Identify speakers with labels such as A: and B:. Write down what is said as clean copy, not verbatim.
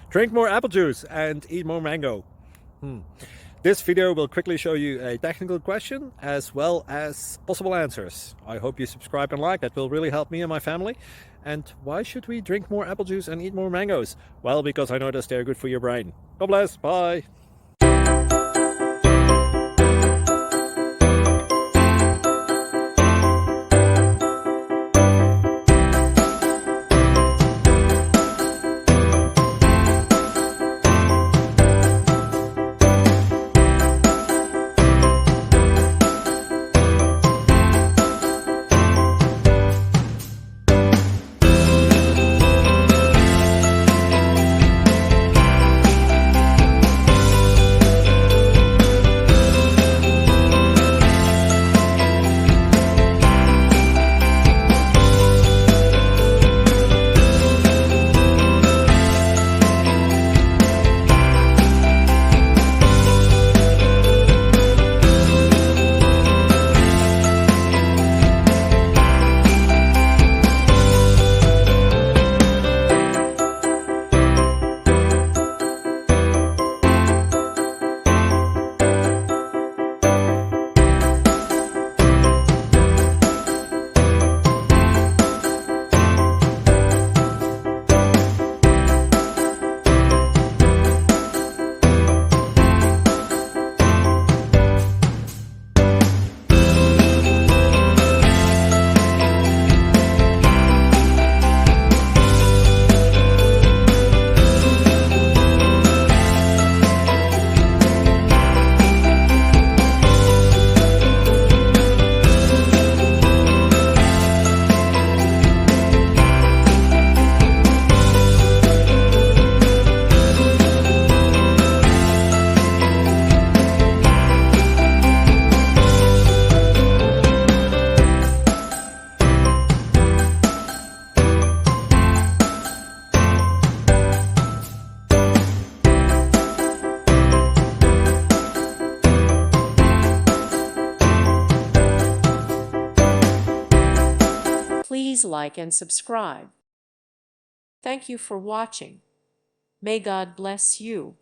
A: Drink more apple juice and eat more mango. This video will quickly show you a technical question as well as possible answers. I hope you subscribe and like, that will really help me and my family. And why should we drink more apple juice and eat more mangoes? Well, because I noticed they're good for your brain. God bless, bye.
B: Please like and subscribe. Thank you for watching. May God bless you.